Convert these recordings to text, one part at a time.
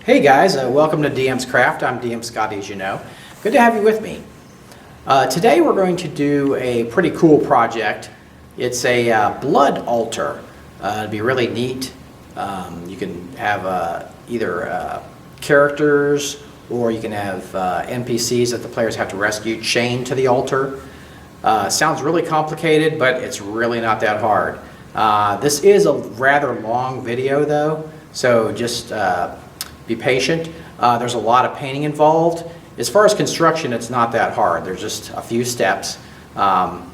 Hey guys, welcome to DM's Craft. I'm DM Scotty, as you know. Good to have you with me. Today we're going to do a pretty cool project. It's a blood altar. It'd be really neat. You can have either characters or you can have NPCs that the players have to rescue chained to the altar. Sounds really complicated, but it's really not that hard. This is a rather long video though, so just be patient. There's a lot of painting involved. As far as construction, it's not that hard. There's just a few steps. And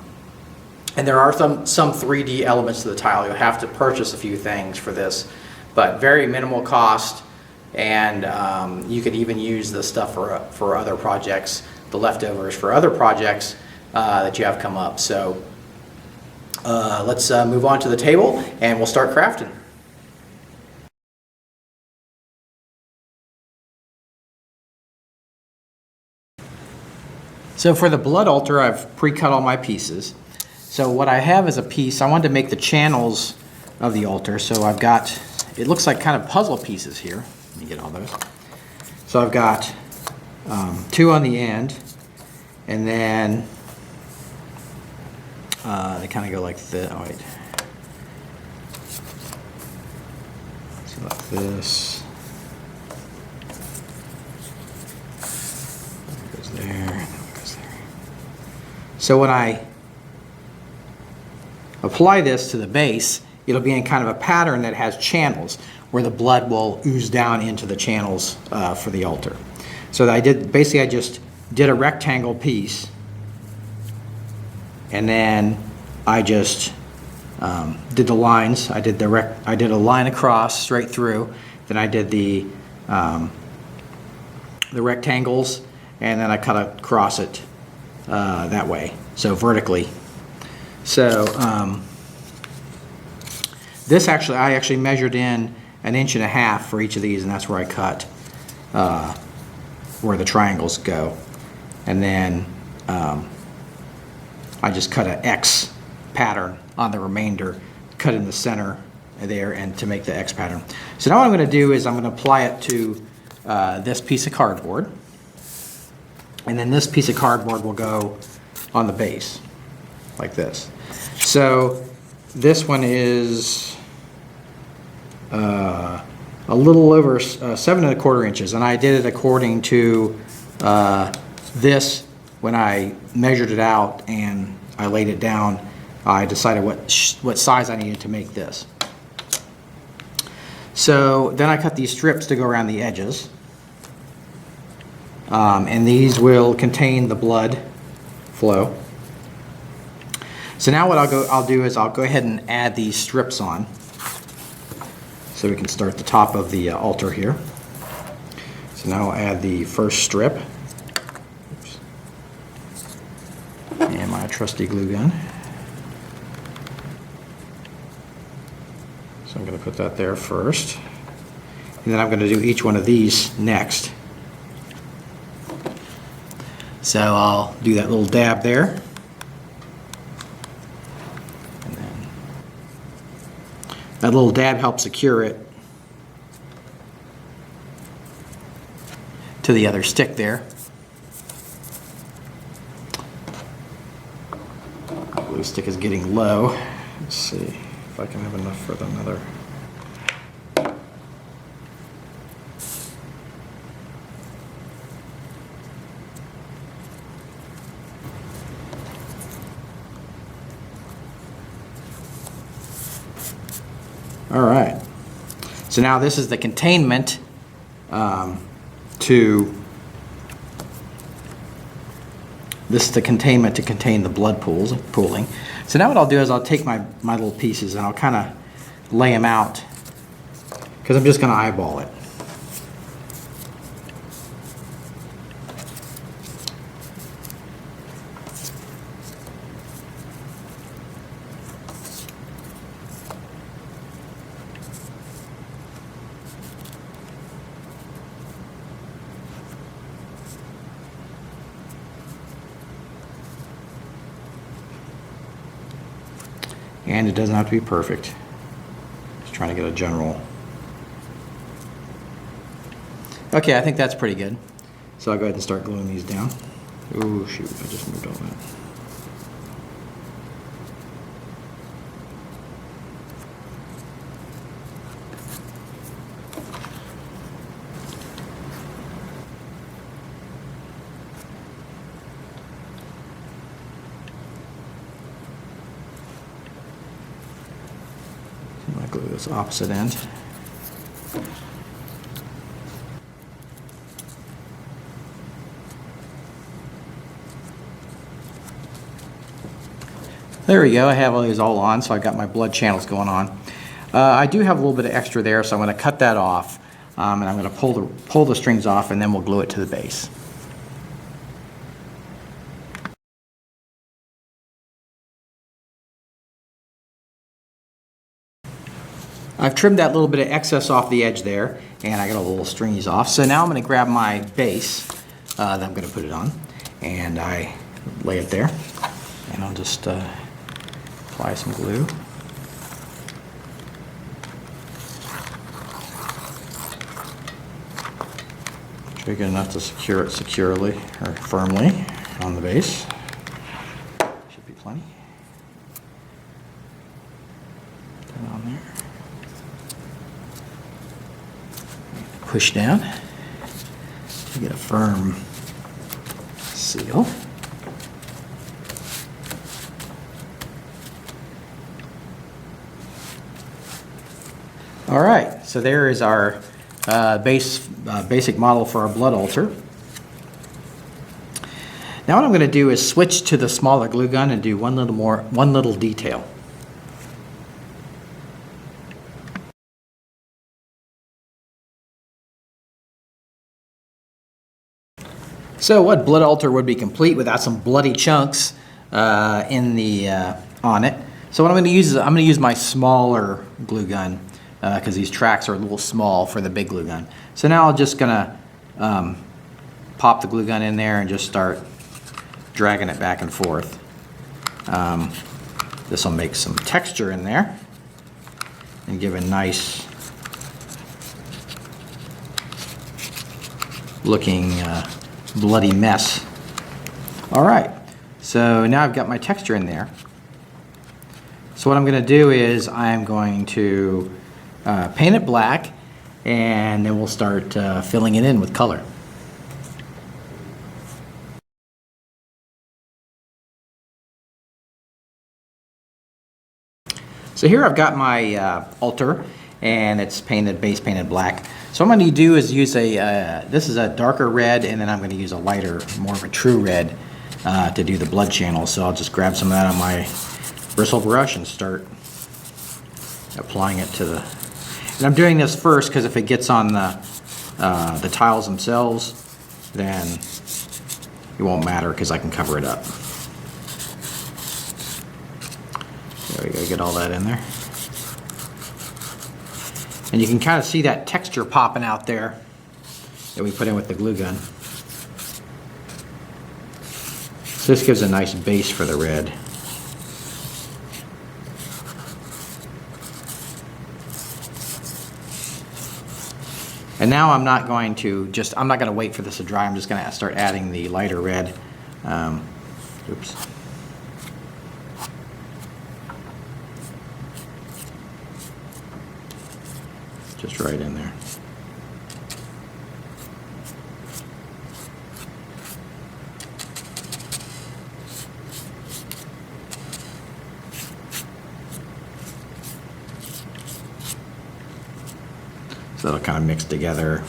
there are some 3D elements to the tile. You'll have to purchase a few things for this, but very minimal cost. And you could even use the stuff for other projects, the leftovers for other projects that you have come up. So let's move on to the table and we'll start crafting. So for the blood altar, I've pre-cut all my pieces. So what I have is a piece, I wanted to make the channels of the altar, so I've got, it looks like kind of puzzle pieces here. Let me get all those. So I've got 2 on the end, and then they kind of go like this. Oh wait. So like this. It goes there. So when I apply this to the base, it'll be in kind of a pattern that has channels where the blood will ooze down into the channels for the altar. So I just did a rectangle piece, and then I just did the lines. I did a line across straight through. Then I did the rectangles, and then I cut across it that way, so vertically. So this I actually measured in 1.5 inches for each of these, and that's where I cut where the triangles go. And then I just cut an X pattern on the remainder, cut in the center there, and to make the X pattern. So now what I'm going to do is I'm going to apply it to this piece of cardboard. And then this piece of cardboard will go on the base, like this. So this one is a little over 7¼ inches, and I did it according to this. When I measured it out and I laid it down, I decided what size I needed to make this. So then I cut these strips to go around the edges. And these will contain the blood flow. So now what I'll do is I'll go ahead and add these strips on, so we can start the top of the altar here. So now I'll add the first strip. Oops. And my trusty glue gun. So I'm going to put that there first, and then I'm going to do each one of these next. So I'll do that little dab there. And then that little dab helps secure it to the other stick there. The glue stick is getting low. Let's see if I can have enough for another. All right, so now this is the containment to contain the blood pooling. So now what I'll do is I'll take my little pieces and I'll kind of lay them out, because I'm just going to eyeball it. And it doesn't have to be perfect. Just trying to get a general Okay, I think that's pretty good. So I'll go ahead and start gluing these down. Oh shoot, I just moved all that. I'm going to glue this opposite end. There we go, I have all these all on, so I got my blood channels going on. I do have a little bit of extra there, so I'm going to cut that off, and I'm going to pull the strings off, and then we'll glue it to the base. I've trimmed that little bit of excess off the edge there, and I got all the little stringies off. So now I'm going to grab my base that I'm going to put it on, and I lay it there, and I'll just apply some glue. Try good enough to secure it securely or firmly on the base. Should be plenty. Put it on there. Push down to get a firm seal. All right, so there is our basic model for our blood altar. Now what I'm going to do is switch to the smaller glue gun and do one little detail. So what blood altar would be complete without some bloody chunks on it? So what I'm going to use is I'm going to use my smaller glue gun because these tracks are a little small for the big glue gun. So now I'm just going to pop the glue gun in there and just start dragging it back and forth. This will make some texture in there and give a nice looking bloody mess. All right, so now I've got my texture in there. So what I'm going to do is I'm going to paint it black, and then we'll start filling it in with color. So here I've got my altar, and it's base painted black. So what I'm going to do is use this is a darker red, and then I'm going to use a lighter, more of a true red to do the blood channel. So I'll just grab some of that on my bristle brush and start applying it to the... And I'm doing this first because if it gets on the tiles themselves, then it won't matter because I can cover it up. There we go, get all that in there. And you can kind of see that texture popping out there that we put in with the glue gun. So this gives a nice base for the red. And now I'm not going to wait for this to dry. I'm just going to start adding the lighter red. Oops. Just right in there. So that'll kind of mix together.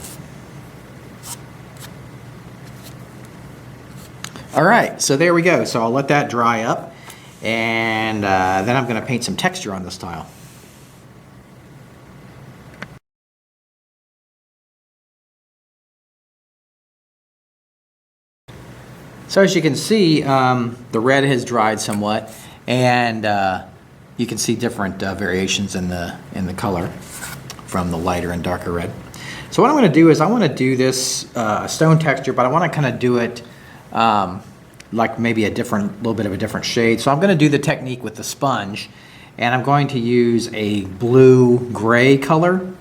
All right, so there we go. So I'll let that dry up, and then I'm going to paint some texture on this tile. So as you can see, the red has dried somewhat, and you can see different variations in the color from the lighter and darker red. So what I'm going to do is I want to do this stone texture, but I want to kind of do it like maybe a little bit of a different shade. So I'm going to do the technique with the sponge, and I'm going to use a blue-gray color.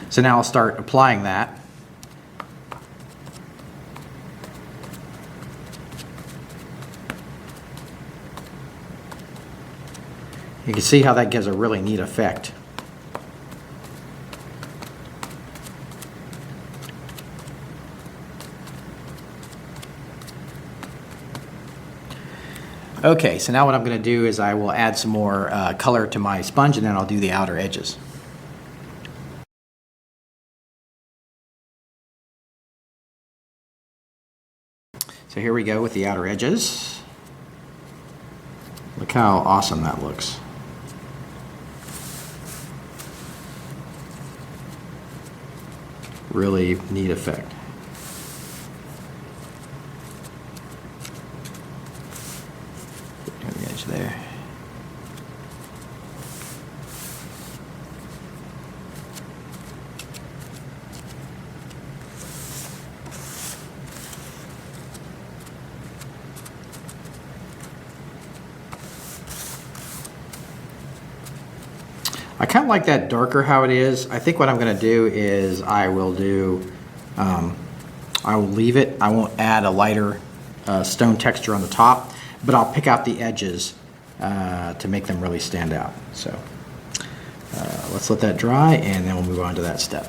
So now I'll start applying that. You can see how that gives a really neat effect. Okay, so now what I'm going to do is I will add some more color to my sponge, and then I'll do the outer edges. So here we go with the outer edges. Look how awesome that looks. Really neat effect. The edge there. I kind of like that darker how it is. I think what I'm going to do is I will leave it. I won't add a lighter stone texture on the top, but I'll pick out the edges to make them really stand out. So let's let that dry, and then we'll move on to that step.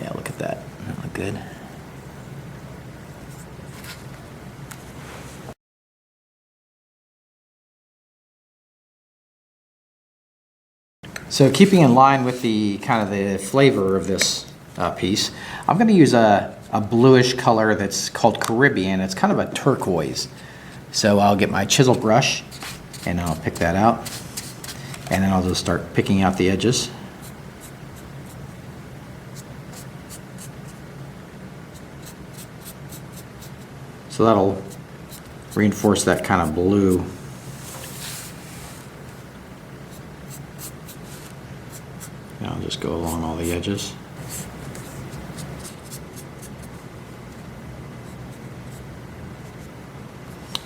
Yeah, look at that. That look good. So keeping in line with the kind of the flavor of this piece, I'm going to use a bluish color that's called Caribbean. It's kind of a turquoise. So I'll get my chisel brush and I'll pick that out, and then I'll just start picking out the edges. So that'll reinforce that kind of blue. And I'll just go along all the edges.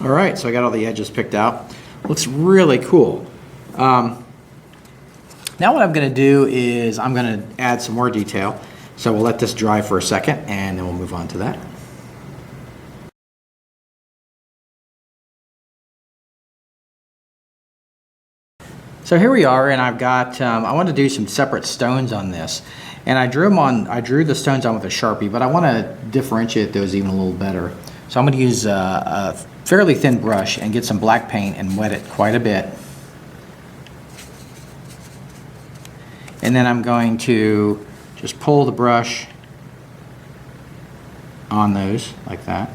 All right, so I got all the edges picked out. Looks really cool. Now what I'm going to do is I'm going to add some more detail. So we'll let this dry for a second, and then we'll move on to that. So here we are, and I've got, I want to do some separate stones on this. And I drew the stones on with a Sharpie, but I want to differentiate those even a little better. So I'm going to use a fairly thin brush and get some black paint and wet it quite a bit. And then I'm going to just pull the brush on those like that,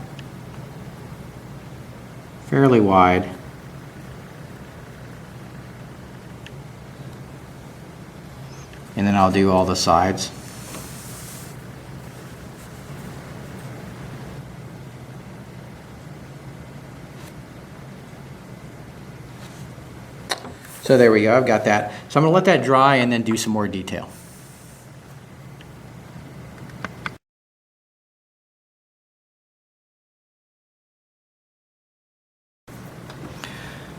fairly wide. And then I'll do all the sides. So there we go, I've got that. So I'm going to let that dry and then do some more detail.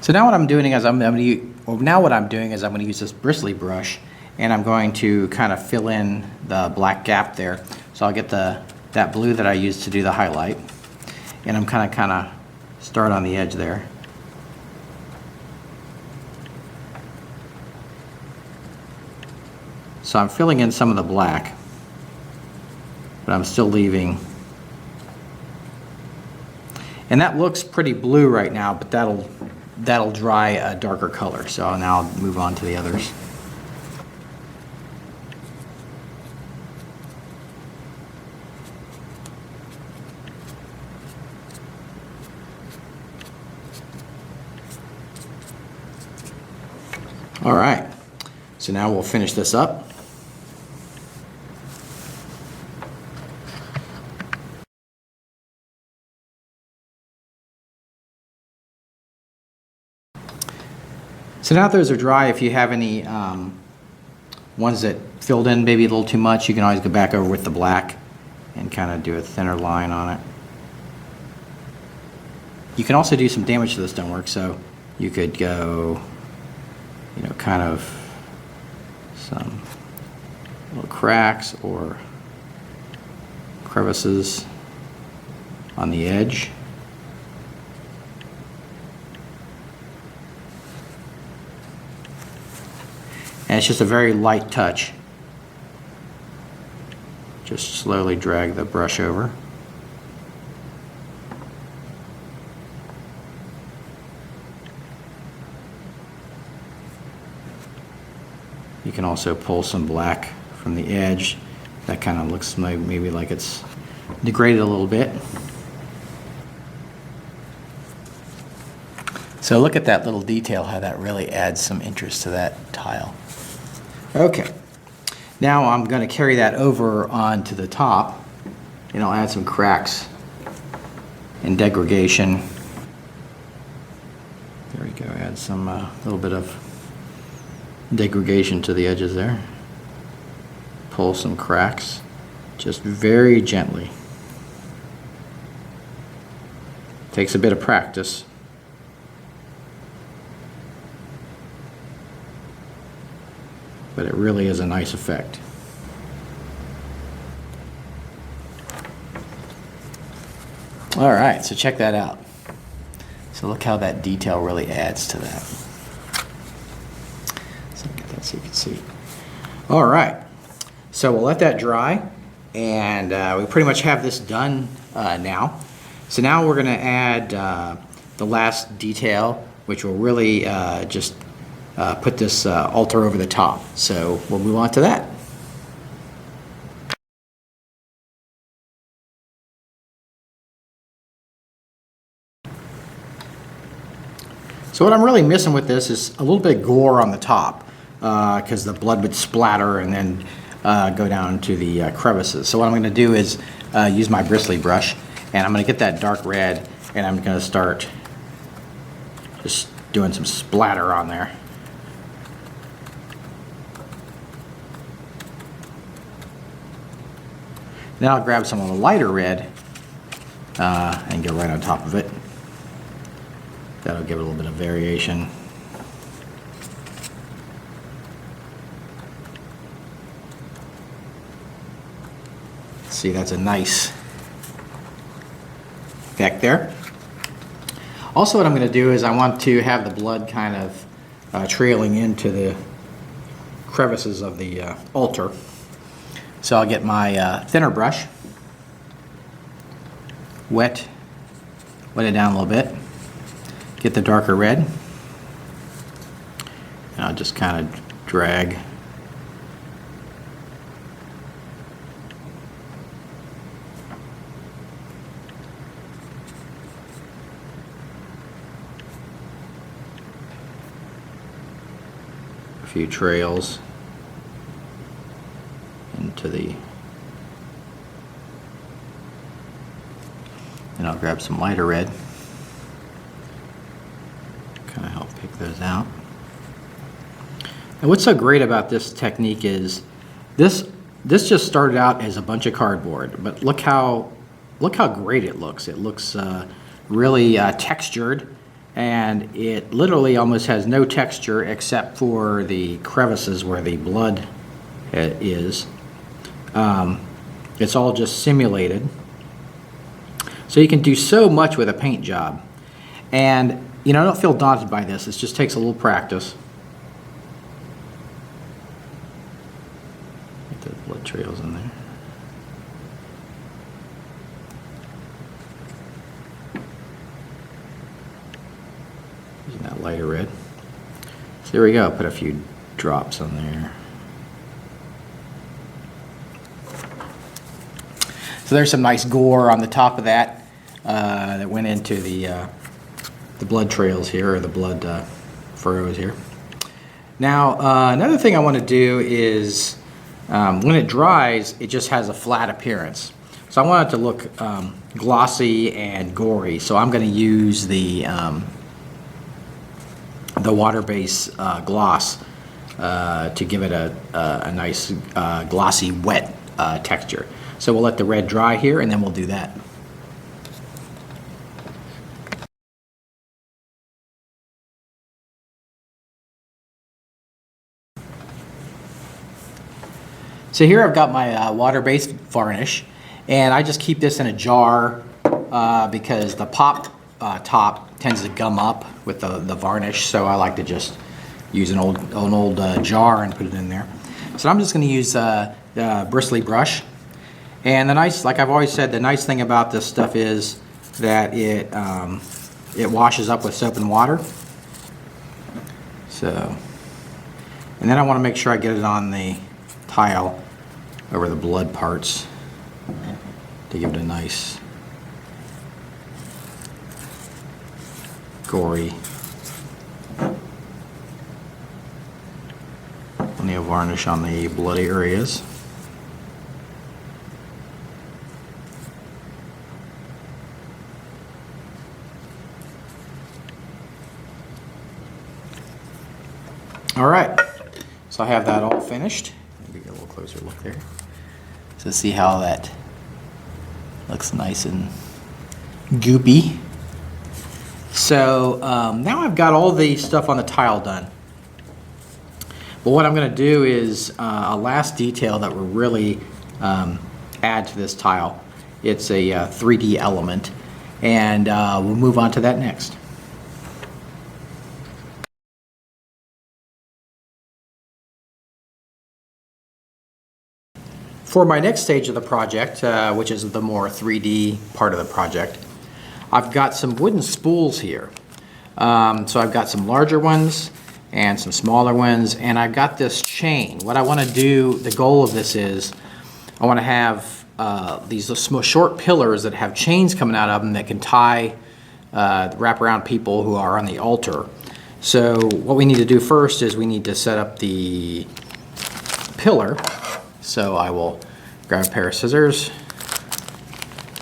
So now what I'm doing is I'm going to use this bristly brush, and I'm going to kind of fill in the black gap there. So I'll get that blue that I used to do the highlight, and I'm kind of start on the edge there. So I'm filling in some of the black, but I'm still leaving. And that looks pretty blue right now, but that'll dry a darker color. So now I'll move on to the others. All right, so now we'll finish this up. So now that those are dry, if you have any ones that filled in maybe a little too much, you can always go back over with the black and kind of do a thinner line on it. You can also do some damage to the stonework, so you could go, kind of some little cracks or crevices on the edge. And it's just a very light touch. Just slowly drag the brush over. You can also pull some black from the edge. That kind of looks maybe like it's degraded a little bit. So look at that little detail, how that really adds some interest to that tile. Okay, now I'm going to carry that over onto the top, and I'll add some cracks and degradation. There we go, add some little bit of degradation to the edges there. Pull some cracks, just very gently. Takes a bit of practice. But it really is a nice effect. All right, so check that out. So look how that detail really adds to that. So get that so you can see. All right, so we'll let that dry, and we pretty much have this done now. So now we're going to add the last detail, which will really just put this altar over the top. So we'll move on to that. So what I'm really missing with this is a little bit of gore on the top, because the blood would splatter and then go down to the crevices. So what I'm going to do is use my bristly brush, and I'm going to get that dark red, and I'm going to start just doing some splatter on there. Then I'll grab some of the lighter red and go right on top of it. That'll give it a little bit of variation. See, that's a nice effect there. Also, what I'm going to do is I want to have the blood kind of trailing into the crevices of the altar. So I'll get my thinner brush, wet it down a little bit, get the darker red, and I'll just kind of drag a few trails into the, and I'll grab some lighter red, kind of help pick those out. And what's so great about this technique is this just started out as a bunch of cardboard, but look how great it looks. It looks really textured, and it literally almost has no texture except for the crevices where the blood is. It's all just simulated. So you can do so much with a paint job. And, you know, I don't feel daunted by this. It just takes a little practice. Get the blood trails in there. Using that lighter red. So there we go. Put a few drops on there. So there's some nice gore on the top of that that went into the blood trails here, or the blood furrows here. Now, another thing I want to do is when it dries, it just has a flat appearance. So I want it to look glossy and gory. So I'm going to use the water-based gloss to give it a nice glossy, wet texture. So we'll let the red dry here, and then we'll do that. So here I've got my water-based varnish, and I just keep this in a jar because the top tends to gum up with the varnish, so I like to just use an old jar and put it in there. So I'm just going to use bristly brush. And the nice, like I've always said, the nice thing about this stuff is that it washes up with soap and water. So, and then I want to make sure I get it on the tile over the blood parts to give it a nice gory. Plenty of varnish on the bloody areas. All right, so I have that all finished. Maybe get a little closer look there. So see how that looks nice and goopy. So now I've got all the stuff on the tile done. But what I'm going to do is a last detail that will really add to this tile. It's a 3D element, and we'll move on to that next. For my next stage of the project, which is the more 3D part of the project, I've got some wooden spools here. So I've got some larger ones and some smaller ones, and I've got this chain. What I want to do, the goal of this is, I want to have these short pillars that have chains coming out of them that can tie, wrap around people who are on the altar. So what we need to do first is we need to set up the pillar. So I will grab a pair of scissors,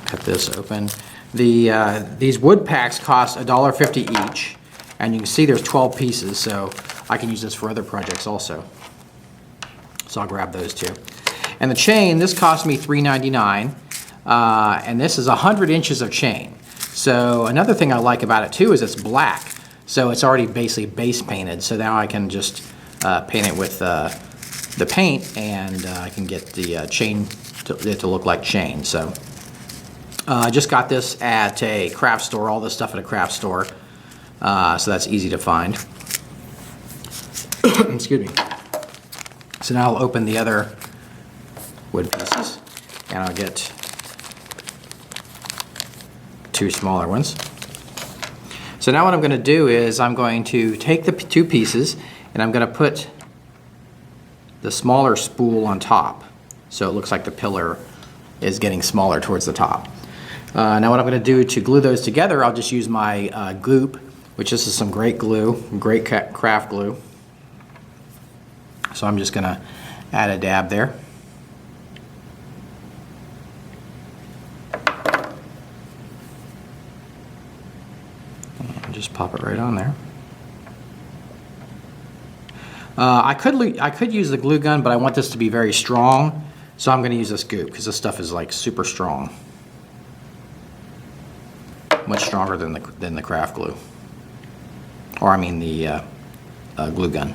cut this open. These wood packs cost $1.50 each, and you can see there's 12 pieces, so I can use this for other projects also. So I'll grab those two. And the chain, this cost me $3.99, and this is 100 inches of chain. So another thing I like about it too is it's black, so it's already basically base painted. So now I can just paint it with the paint, and I can get the chain to look like chain. So I just got this at a craft store, all this stuff at a craft store, so that's easy to find. Excuse me. So now I'll open the other wood pieces, and I'll get two smaller ones. So now what I'm going to do is I'm going to take the two pieces, and I'm going to put the smaller spool on top, so it looks like the pillar is getting smaller towards the top. Now what I'm going to do to glue those together, I'll just use my goop, which this is some great glue, great craft glue. So I'm just going to add a dab there. And just pop it right on there. I could use the glue gun, but I want this to be very strong, so I'm going to use this goop because this stuff is like super strong, much stronger than the craft glue, or I mean the glue gun.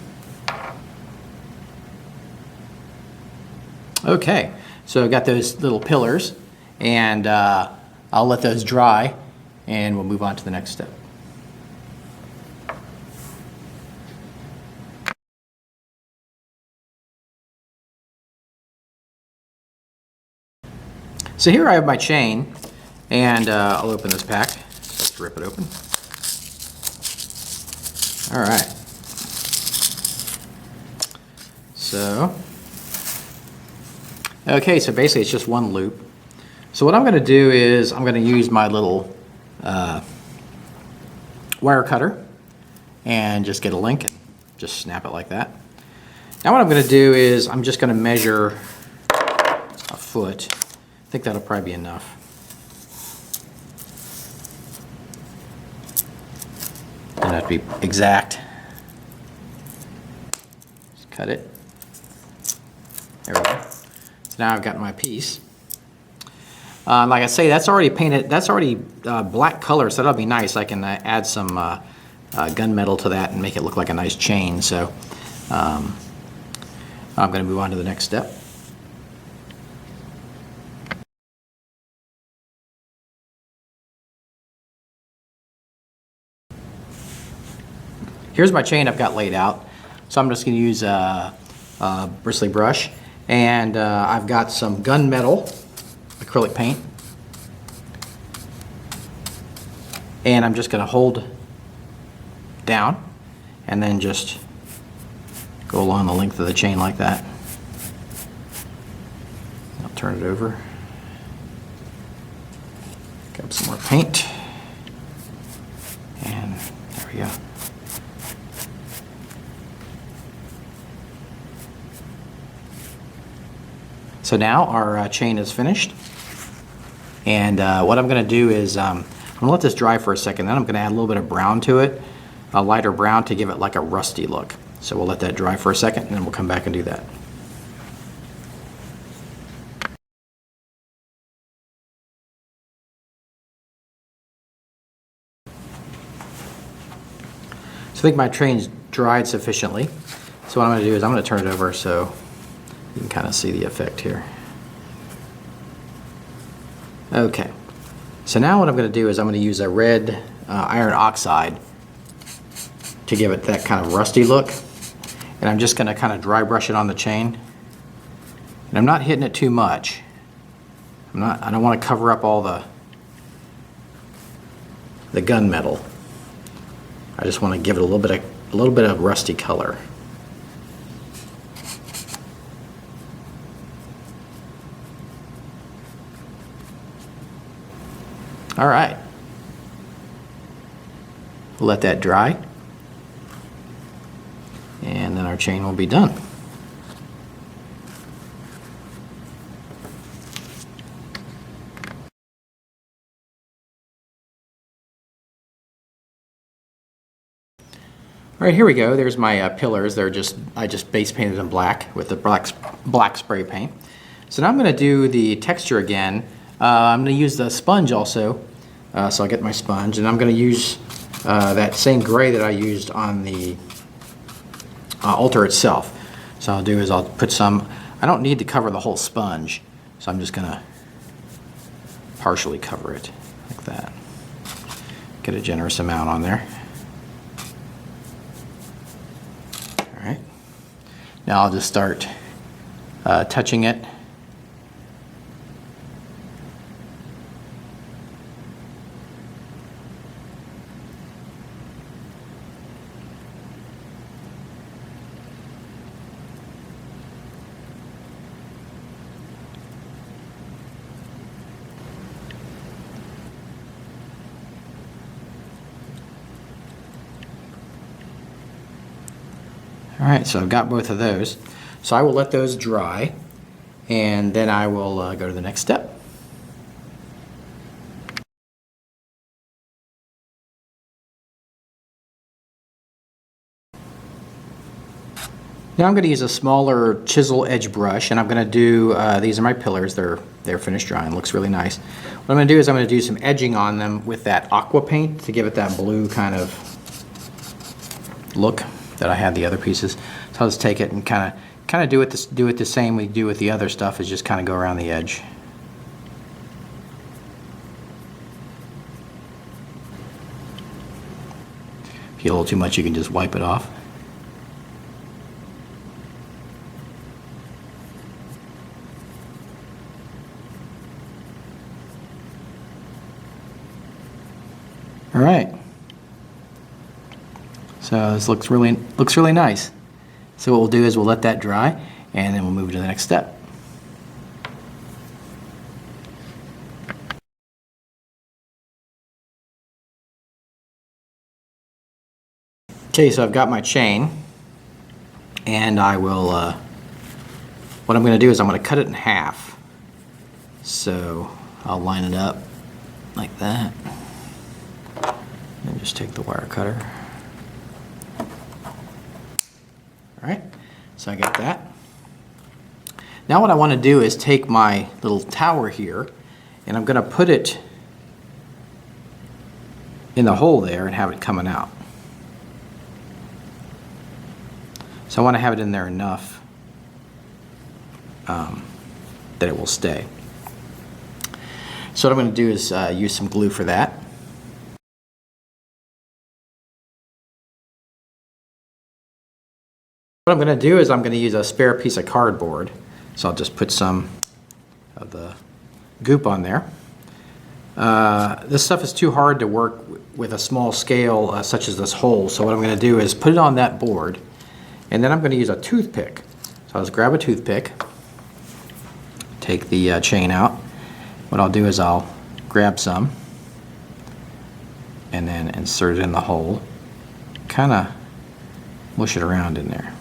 Okay, so I've got those little pillars, and I'll let those dry, and we'll move on to the next step. So here I have my chain, and I'll open this pack. Just rip it open. All right. So, okay, so basically it's just one loop. So what I'm going to do is I'm going to use my little wire cutter and just get a link and just snap it like that. Now what I'm going to do is I'm just going to measure a foot. I think that'll probably be enough. Doesn't have to be exact. Just cut it. There we go. So now I've got my piece. Like I say, that's already painted. That's already black color, so that'll be nice. I can add some gunmetal to that and make it look like a nice chain. So I'm going to move on to the next step. Here's my chain I've got laid out. So I'm just going to use a bristly brush, and I've got some gunmetal acrylic paint, and I'm just going to hold down and then just go along the length of the chain like that. I'll turn it over. Grab some more paint, and there we go. So now our chain is finished, and what I'm going to do is I'm going to let this dry for a second, then I'm going to add a little bit of brown to it, a lighter brown to give it like a rusty look. So we'll let that dry for a second and then we'll come back and do that. So I think my train's dried sufficiently. So what I'm going to do is I'm going to turn it over so you can kind of see the effect here. Okay, so now what I'm going to do is I'm going to use a red iron oxide to give it that kind of rusty look. And I'm just going to kind of dry brush it on the chain. And I'm not hitting it too much. I don't want to cover up all the gunmetal. I just want to give it a little bit of rusty color. All right. We'll let that dry, and then our chain will be done. All right, here we go. There's my pillars. I just base painted them black with the black spray paint. So now I'm going to do the texture again. I'm going to use the sponge also. So I'll get my sponge, and I'm going to use that same gray that I used on the altar itself. So I'll do is I'll put some. I don't need to cover the whole sponge, so I'm just going to partially cover it like that. Get a generous amount on there. All right. Now I'll just start touching it. All right, so I've got both of those. So I will let those dry, and then I will go to the next step. Now I'm going to use a smaller chisel edge brush, and I'm going to do, these are my pillars, they're finished drying, looks really nice. What I'm going to do is I'm going to do some edging on them with that aqua paint to give it that blue kind of look that I had the other pieces. So I'll just take it and kind of do it the same we do with the other stuff, is just kind of go around the edge. If you get a little too much, you can just wipe it off. All right. So this looks really nice. So what we'll do is we'll let that dry, and then we'll move to the next step. Okay, so I've got my chain, and I will, what I'm going to do is I'm going to cut it in half. So I'll line it up like that, and just take the wire cutter. All right, so I got that. Now what I want to do is take my little tower here, and I'm going to put it in the hole there and have it coming out. So I want to have it in there enough that it will stay. So what I'm going to do is use some glue for that. What I'm going to do is I'm going to use a spare piece of cardboard. So I'll just put some of the goop on there. This stuff is too hard to work with a small scale such as this hole. So what I'm going to do is put it on that board, and then I'm going to use a toothpick. So I'll just grab a toothpick, take the chain out. What I'll do is I'll grab some and then insert it in the hole, kind of mush it around in there.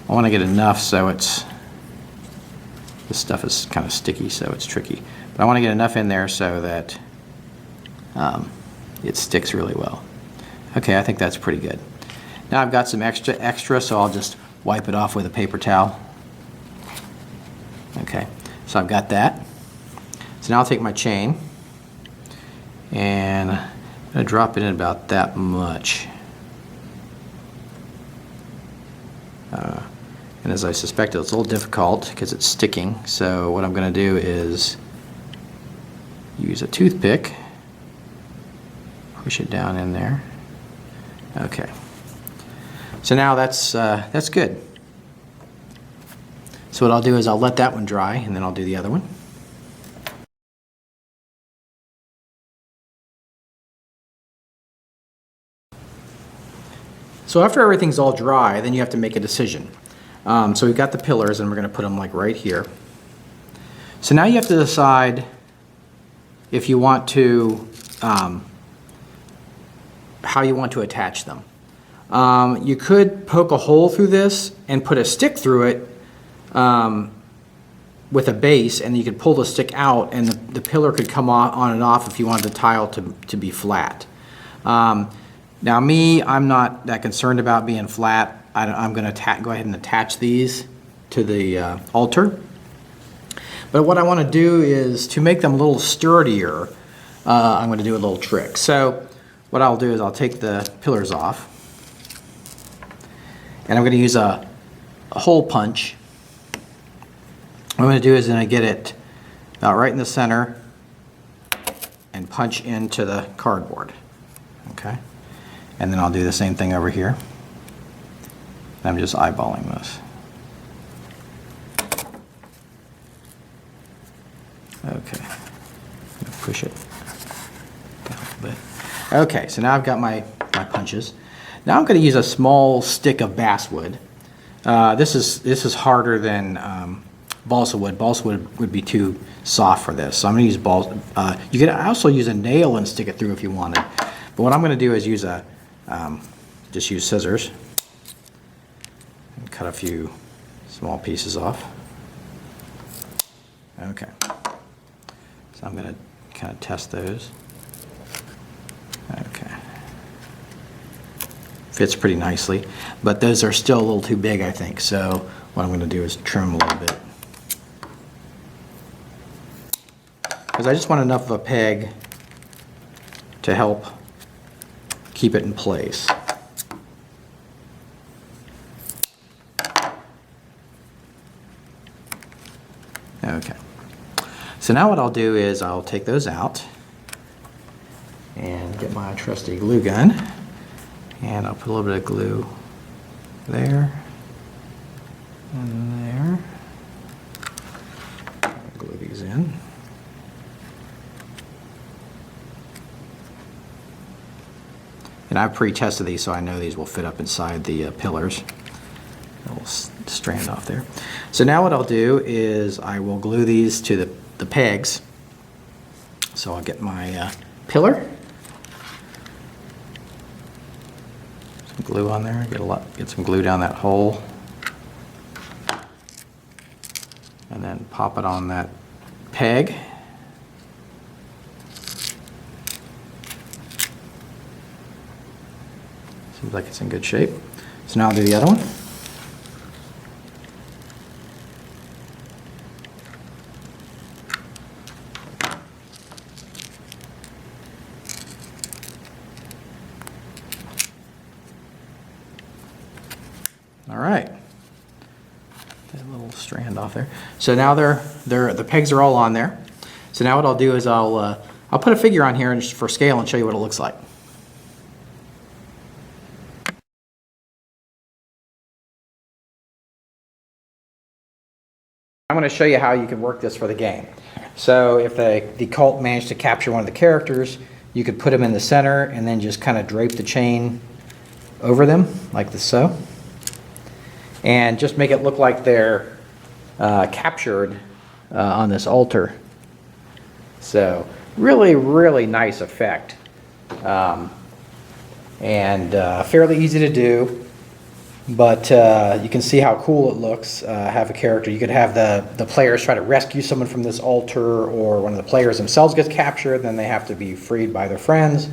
I want to get enough so this stuff is kind of sticky, so it's tricky. But I want to get enough in there so that it sticks really well. Okay, I think that's pretty good. Now I've got some extra, so I'll just wipe it off with a paper towel. Okay, so I've got that. So now I'll take my chain and I'm going to drop it in about that much. And as I suspected, it's a little difficult because it's sticking. So what I'm going to do is use a toothpick, push it down in there. Okay. So now that's good. So what I'll do is I'll let that one dry, and then I'll do the other one. So after everything's all dry, then you have to make a decision. So we've got the pillars, and we're going to put them like right here. So now you have to decide if you want to, how you want to attach them. You could poke a hole through this and put a stick through it with a base, and you could pull the stick out, and the pillar could come on and off if you wanted the tile to be flat. Now me, I'm not that concerned about being flat. I'm going to go ahead and attach these to the altar. But what I want to do is to make them a little sturdier, I'm going to do a little trick. So what I'll do is I'll take the pillars off, and I'm going to use a hole punch. What I'm going to do is then I get it right in the center and punch into the cardboard. Okay? And then I'll do the same thing over here. I'm just eyeballing this. Okay. Push it down a little bit. Okay, so now I've got my punches. Now I'm going to use a small stick of basswood. This is harder than balsa wood. Balsa wood would be too soft for this, so I'm going to use balsa. You could also use a nail and stick it through if you wanted. But what I'm going to do is use just use scissors and cut a few small pieces off. Okay. So I'm going to kind of test those. Okay. Fits pretty nicely, but those are still a little too big, I think. So what I'm going to do is trim a little bit, because I just want enough of a peg to help keep it in place. Okay. So now what I'll do is I'll take those out and get my trusty glue gun, and I'll put a little bit of glue there and there. I'll glue these in. And I've pre-tested these, so I know these will fit up inside the pillars. A little strand off there. So now what I'll do is I will glue these to the pegs. So I'll get my pillar, some glue on there, get some glue down that hole, and then pop it on that peg. Seems like it's in good shape. So now I'll do the other one. All right. That little strand off there. So now the pegs are all on there. So now what I'll do is I'll put a figure on here for scale and show you what it looks like. I'm going to show you how you can work this for the game. So if the cult managed to capture one of the characters, you could put them in the center and then just kind of drape the chain over them like this, so, and just make it look like they're captured on this altar. So really nice effect, and fairly easy to do. But you can see how cool it looks. Have a character. You could have the players try to rescue someone from this altar, or one of the players themselves gets captured, then they have to be freed by their friends.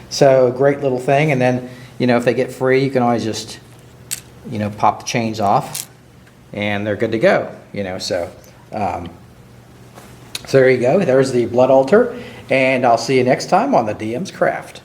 So great little thing. And then, you know, if they get free, you can always just, you know, pop the chains off, and they're good to go. You know, so there you go. There's the blood altar, and I'll see you next time on the DM's Craft.